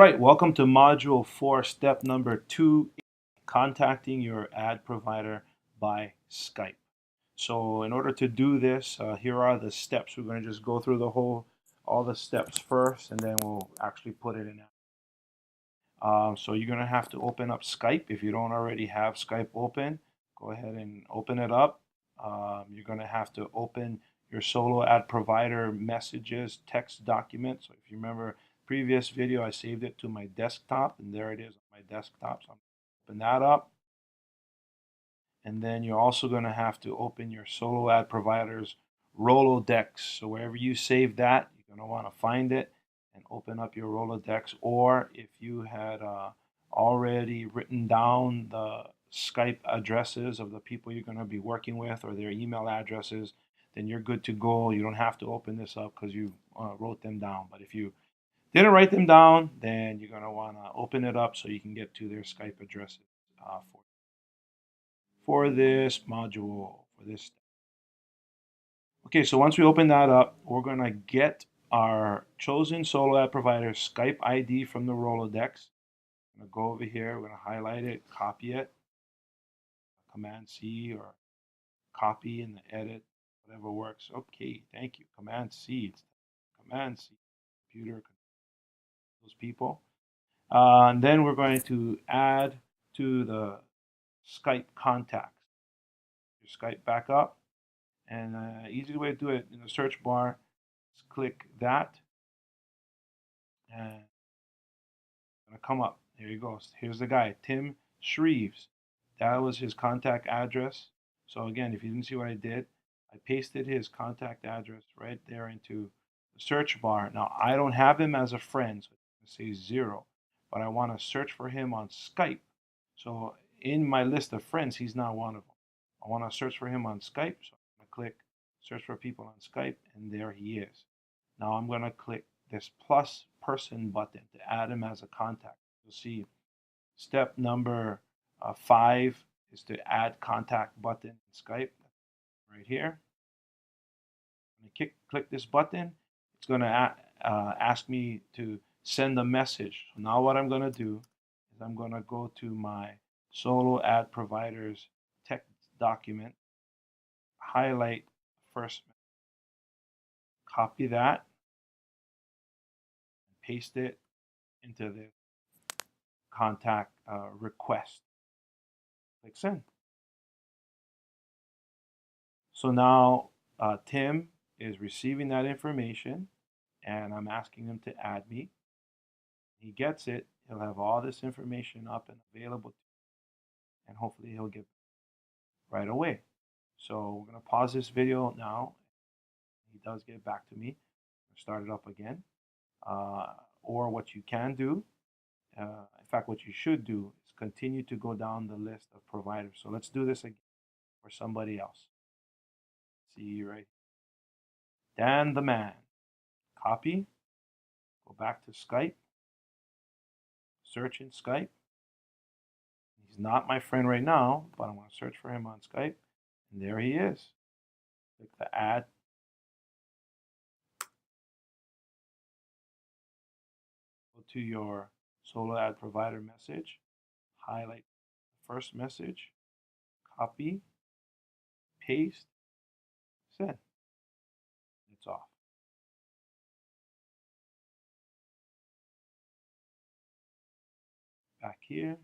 right, welcome to Module 4, step number 2, contacting your ad provider by Skype. So in order to do this, here are the steps. We're going to just go through all the steps first, and then we'll actually put it in. So you're going to have to open up Skype. If you don't already have Skype open, go ahead and open it up. You're going to have to open your solo ad provider messages text document. So if you remember previous video, I saved it to my desktop, and there it is on my desktop. So I'm going to open that up. And then you're also going to have to open your solo ad provider's Rolodex. So wherever you save that, you're going to want to find it and open up your Rolodex. Or if you had already written down the Skype addresses of the people you're going to be working with or their email addresses, then you're good to go. You don't have to open this up because you wrote them down. But if you didn't write them down, then you're going to want to open it up so you can get to their Skype addresses for this module, for this. Okay, so once we open that up, we're going to get our chosen solo ad provider Skype ID from the Rolodex. I'm going to go over here, we're going to highlight it, copy it, Command C or copy in the edit, whatever works. Okay, thank you. Command C, Command C, computer, those people. And then we're going to add to the Skype contacts. Your Skype back up. And easy way to do it in the search bar is click that, and it's gonna come up. Here he goes. Here's the guy, Tim Shreves. That was his contact address. So again, if you didn't see what I did, I pasted his contact address right there into the search bar. Now I don't have him as a friend, so it's going to say 0, but I want to search for him on Skype. So in my list of friends, he's not one of them. I want to search for him on Skype, so I'm going to click search for people on Skype, and there he is. Now I'm going to click this plus person button to add him as a contact. You'll see step number 5 is to add contact button in Skype right here. I'm going to click this button. It's going to ask me to send a message. So now what I'm going to do is I'm going to go to my solo ad provider's text document, highlight first, copy that, and paste it into the contact request. Click send. So now Tim is receiving that information, and I'm asking him to add me. He gets it. He'll have all this information up and available to him, and hopefully he'll get right away. So we're going to pause this video now. He does get back to me. Start it up again. Or what you can do, in fact, what you should do is continue to go down the list of providers. So let's do this again for somebody else. See right. Dan the man. Copy. Go back to Skype. Search in Skype. He's not my friend right now, but I'm going to search for him on Skype. And there he is. Click the add. Go to your solo ad provider message. Highlight the first message. Copy. Paste. Send. It's off. Back here.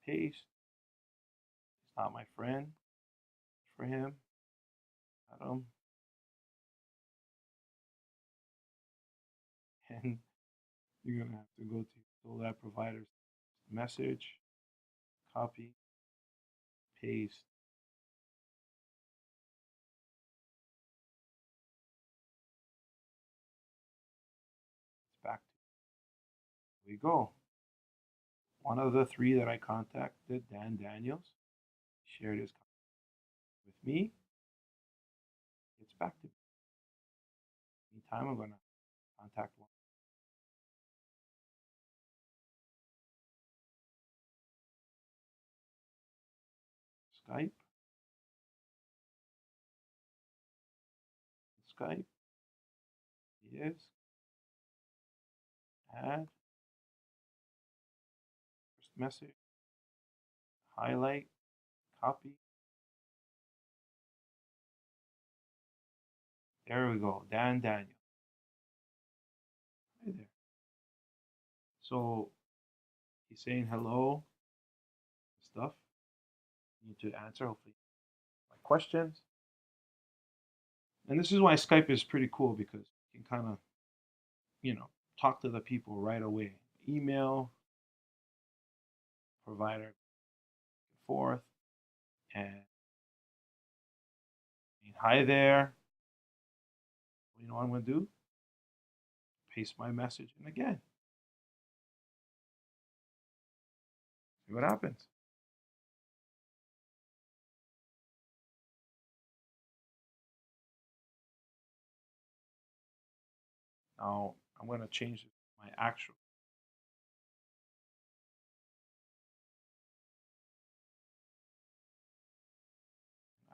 Paste. It's not my friend. For him. Adam. And you're going to have to go to solo ad provider's message. Copy. Paste. It's back. Here we go. One of the 3 that I contacted, Dan Daniels, shared his contact with me. It's back to me. Anytime I'm going to contact one. Skype. Skype. Yes. Add. message, highlight, copy. There we go, Dan Daniel. Right there. So he's saying hello, stuff. You need to answer, hopefully, my questions. And this is why Skype is pretty cool because you can kind of, talk to the people right away. Email, provider, forth, and hi there. You know what I'm going to do? Paste my message in again. See what happens. Now I'm going to change my actual.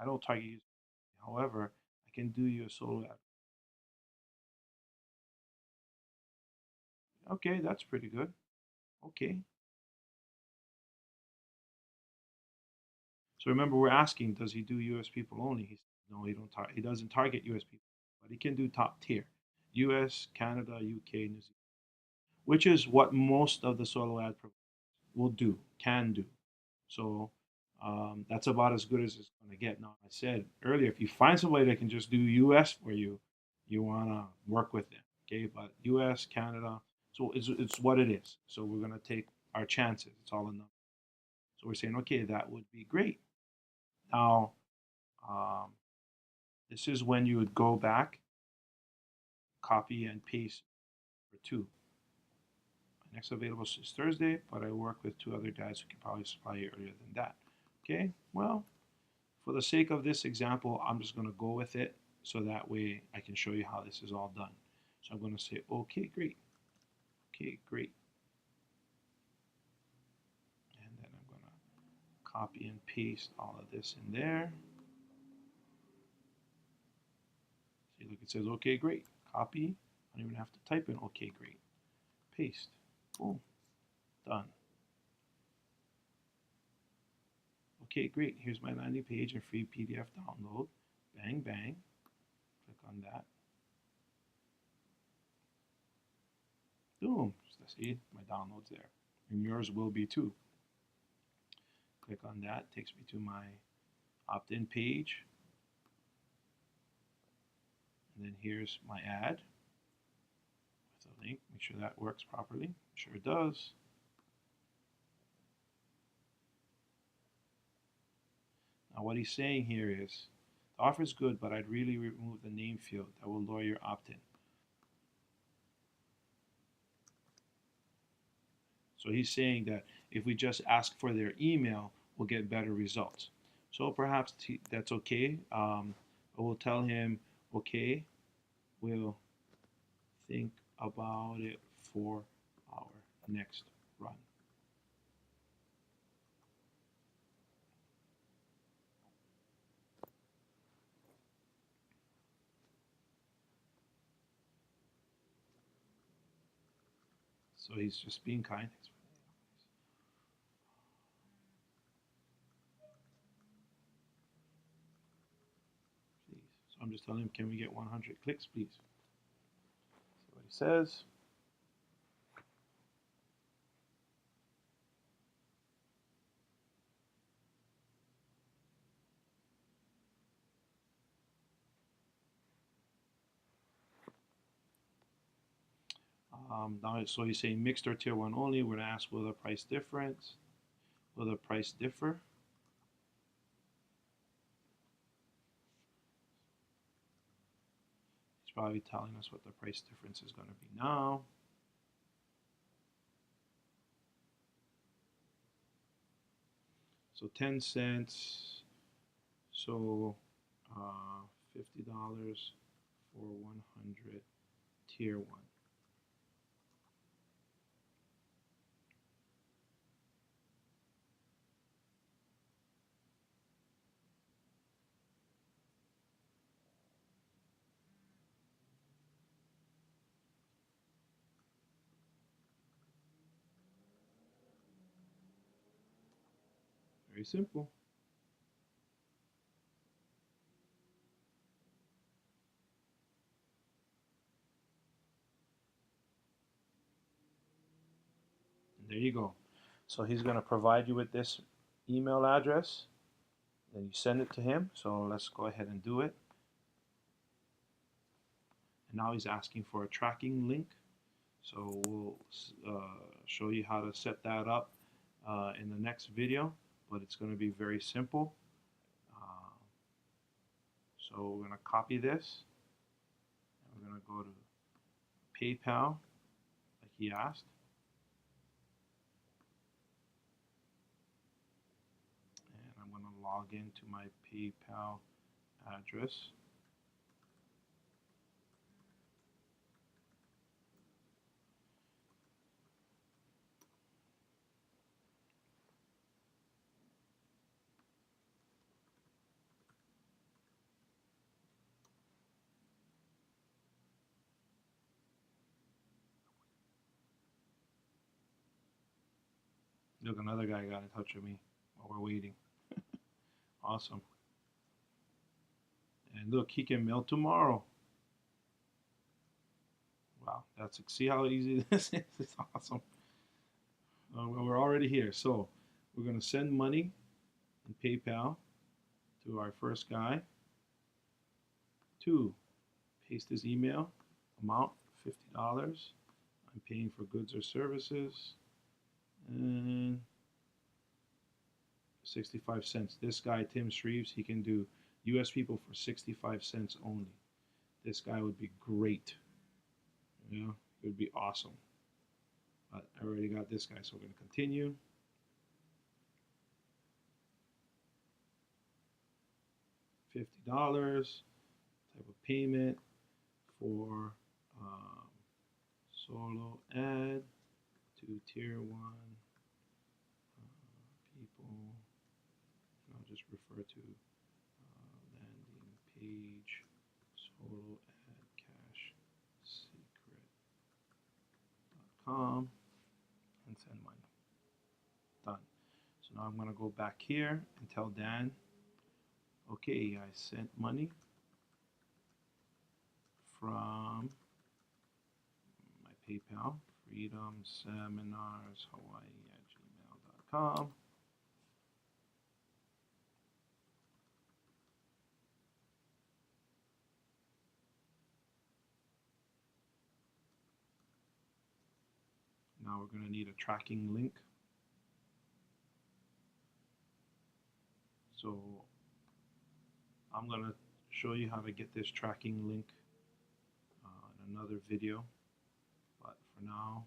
I don't target users. However, I can do you a solo ad. Okay, that's pretty good. Okay. So remember, we're asking, does he do U.S. people only? No, he doesn't target U.S. people, but he can do top tier, U.S., Canada, U.K., New Zealand, which is what most of the solo ad providers will do, can do. So that's about as good as it's going to get. Now, I said earlier, if you find somebody that can just do U.S. for you, you want to work with them, okay? But U.S., Canada, so it's what it is. So we're going to take our chances. It's all enough. So we're saying, okay, that would be great. Now, um, this is when you would go back, copy and paste for two. My next available is Thursday, but I work with two other guys who can probably supply you earlier than that. Okay, well, for the sake of this example, I'm just going to go with it so that way I can show you how this is all done. So I'm going to say, okay, great. Okay, great. And then I'm going to copy and paste all of this in there. See, look, it says, okay, great. Copy. I don't even have to type in, okay, great. Paste. Boom. Done. Okay, great. Here's my landing page and free PDF download. Bang, bang. Click on that. Boom. See, my download's there. And yours will be too. Click on that. Takes me to my opt-in page. And then here's my ad with a link. Make sure that works properly. Sure it does. Now what he's saying here is, the offer is good, but I'd really remove the name field. That will lower your opt-in. So he's saying that if we just ask for their email, we'll get better results. So perhaps that's okay. But we'll tell him, okay, we'll think about it for our next run. So he's just being kind. Please. So I'm just telling him, can we get 100 clicks, please? See what he says. Now, so he's saying mixed or tier one only. We're gonna ask, will the price difference? Will the price differ? He's probably telling us what the price difference is gonna be now. So 10 cents. So $50 for 100 tier one. Very simple. And there you go. So he's going to provide you with this email address. Then you send it to him. So let's go ahead and do it. And now he's asking for a tracking link. So we'll show you how to set that up in the next video, but it's going to be very simple. So we're going to copy this, and we're going to go to PayPal, like he asked. And I'm going to log into my PayPal address. Look, another guy got in touch with me while we're waiting. Awesome. And look, he can mail tomorrow. Wow, see how easy this is? It's awesome. We're already here. So we're going to send money in PayPal to our first guy. 2, paste his email, amount $50. I'm paying for goods or services. And 65 cents. This guy, Tim Shreves, he can do US people for 65 cents only. This guy would be great. You know, it would be awesome. But I already got this guy, so we're going to continue. $50 type of payment for solo ad to tier 1 people. I'll just refer to landing page solo ad cash secret.com and send money. Done. So now I'm going to go back here and tell Dan, okay, I sent money from my PayPal, freedomseminarshawaii@gmail.com. Now we're going to need a tracking link. So I'm going to show you how to get this tracking link in another video. But for now,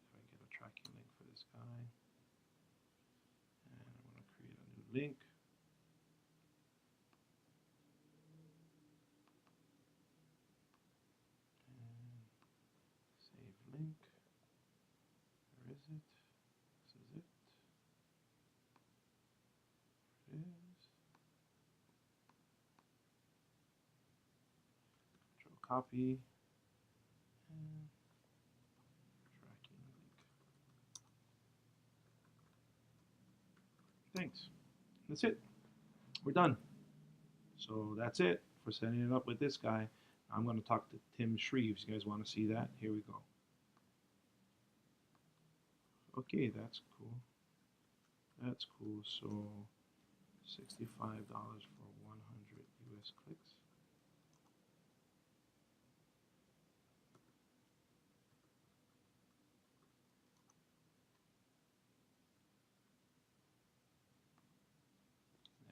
if I get a tracking link for this guy, and I'm going to create a new link. Save link. Where is it? This is it. There it is. Control copy. And tracking link. Thanks. That's it. We're done. So that's it for setting it up with this guy. I'm going to talk to Tim Shreves. You guys want to see that? Here we go. Okay, that's cool. That's cool. So $65 for 100 US clicks.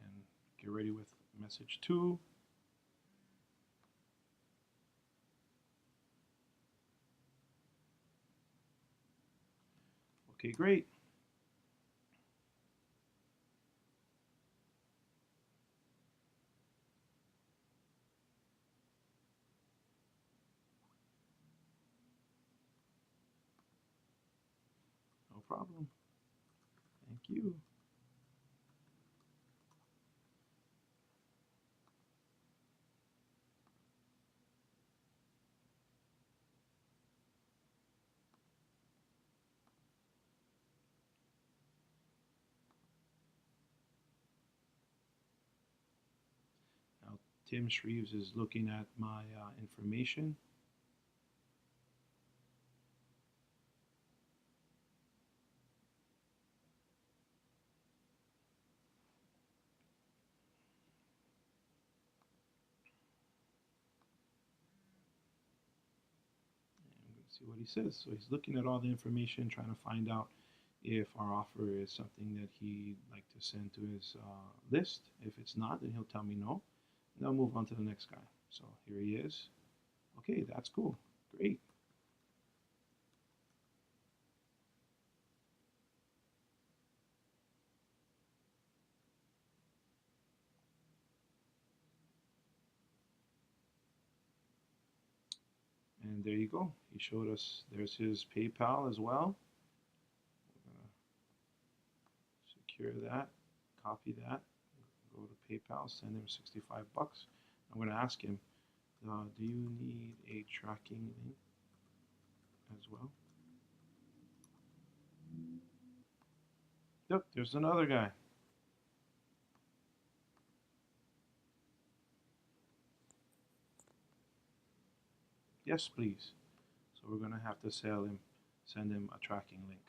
And get ready with message 2. Okay, great. No problem. Thank you. Tim Shreves is looking at my information. See what he says. So he's looking at all the information, trying to find out if our offer is something that he'd like to send to his list. If it's not, then he'll tell me no, and I'll move on to the next guy. So here he is. Okay, that's cool. Great. And there you go. He showed us, there's his PayPal as well. We're going to secure that, copy that, go to PayPal, send him 65 bucks. I'm going to ask him, do you need a tracking link as well? Yep, there's another guy. Yes, please. So we're going to have to send him a tracking link.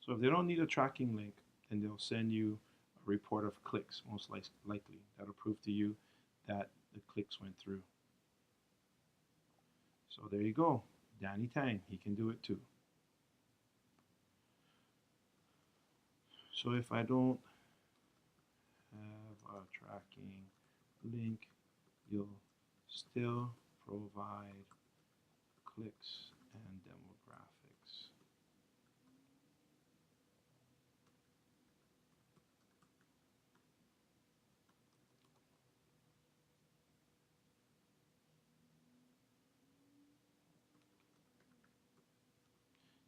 So if they don't need a tracking link, then they'll send you a report of clicks, most likely. That'll prove to you that the clicks went through. So there you go. Danny Tang, he can do it too. So if I don't have a tracking link, you'll still provide clicks and demographics.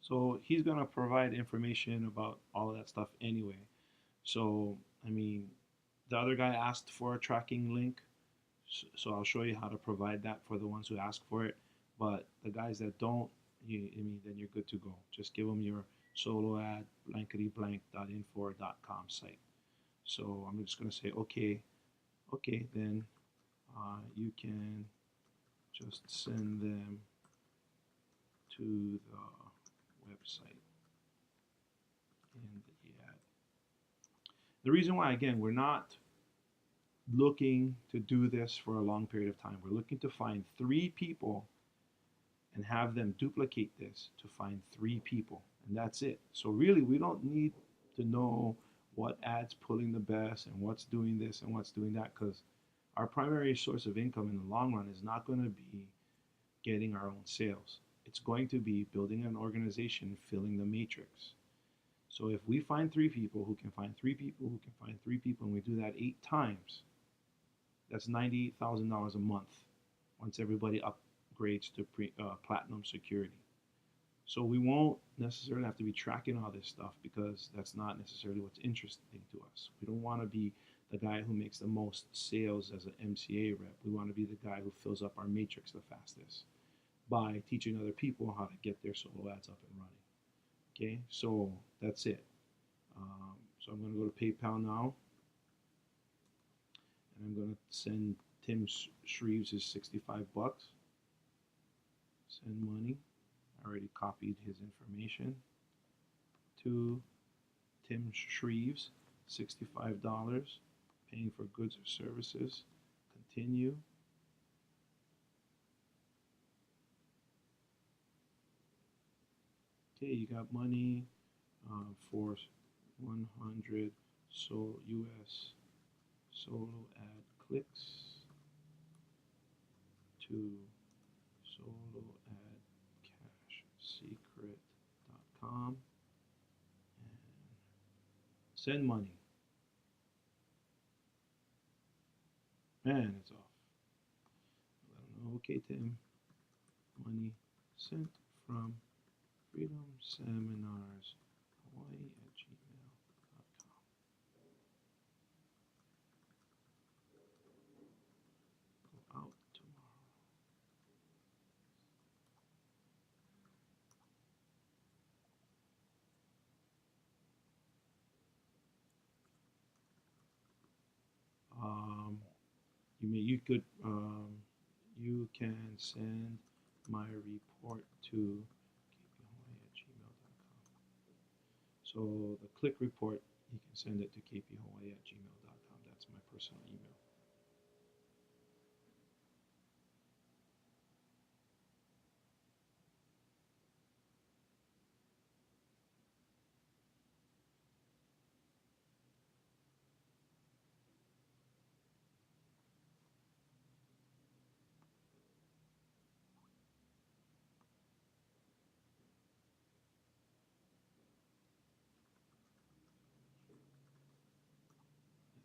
So he's going to provide information about all of that stuff anyway. So, I mean, the other guy asked for a tracking link. So I'll show you how to provide that for the ones who ask for it. But the guys that don't, I mean, then you're good to go. Just give them your solo ad blanketyblank.info.com site. So I'm just going to say, okay, then you can just send them to the website in the ad. The reason why, again, we're not looking to do this for a long period of time. We're looking to find 3 people and have them duplicate this to find 3 people, and that's it. So really, we don't need to know what ad's pulling the best and what's doing this and what's doing that, because our primary source of income in the long run is not going to be getting our own sales. It's going to be building an organization, filling the matrix. So if we find 3 people who can find 3 people who can find 3 people, and we do that 8 times, that's $98,000 a month once everybody upgrades to platinum security. So we won't necessarily have to be tracking all this stuff, because that's not necessarily what's interesting to us. We don't want to be the guy who makes the most sales as an MCA rep. We want to be the guy who fills up our matrix the fastest by teaching other people how to get their solo ads up and running. Okay, so that's it. So I'm going to go to PayPal now, and I'm going to send Tim Shreves his 65 bucks. Send money. I already copied his information to Tim Shreves, $65, paying for goods or services. Continue. Okay, you got money for 100 US solo ad clicks to soloadcashsecret.com and send money. And it's off. Let them know, okay, Tim, money sent from Freedom Seminars Hawaii at gmail.com. Go out tomorrow. you could you can send my report to kphawaii@gmail.com. So the click report, you can send it to kphawaii@gmail.com. That's my personal email.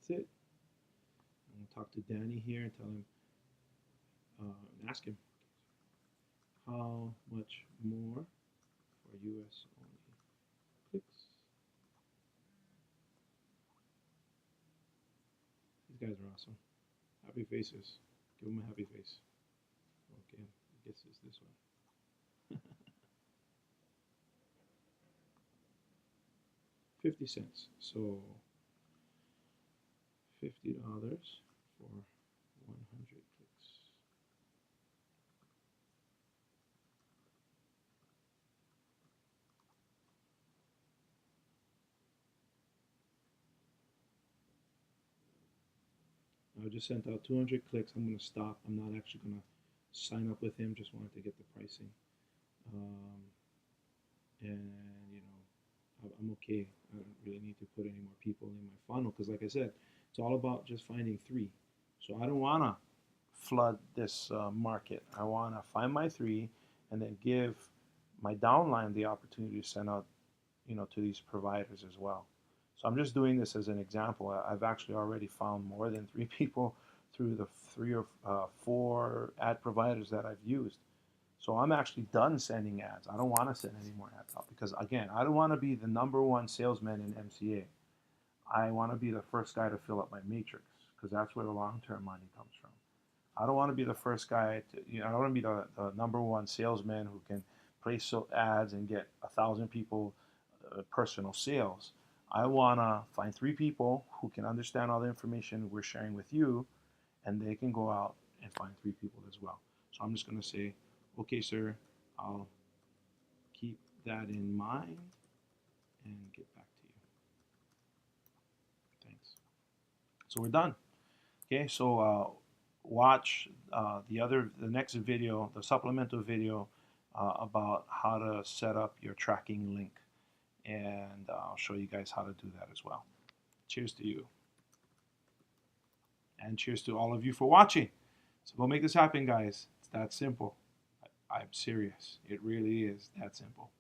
That's it. I'm going to talk to Danny here and tell him, and ask him how much more for US only clicks. These guys are awesome. Happy faces. Give them a happy face. Okay, I guess it's this one. 50 cents. So $50 for 100 clicks. I just sent out 200 clicks. I'm going to stop. I'm not actually going to sign up with him. Just wanted to get the pricing. And, you know, I'm okay. I don't really need to put any more people in my funnel because, like I said, it's all about just finding three. So I don't want to flood this market. I want to find my three and then give my downline the opportunity to send out, you know, to these providers as well. So I'm just doing this as an example. I've actually already found more than three people through the three or four ad providers that I've used. So I'm actually done sending ads. I don't want to send any more ads out because, again, I don't want to be the #1 salesman in MCA. I want to be the first guy to fill up my matrix because that's where the long-term money comes from. I don't want to be the first guy to, you know, I don't want to be the #1 salesman who can place ads and get 1,000 people personal sales. I want to find three people who can understand all the information we're sharing with you, and they can go out and find three people as well. So I'm just going to say, okay, sir, I'll keep that in mind and get back to you. Thanks. So we're done. Okay, so watch the next video, the supplemental video about how to set up your tracking link, and I'll show you guys how to do that as well. Cheers to you, and cheers to all of you for watching. So go make this happen, guys. It's that simple. I'm serious. It really is that simple.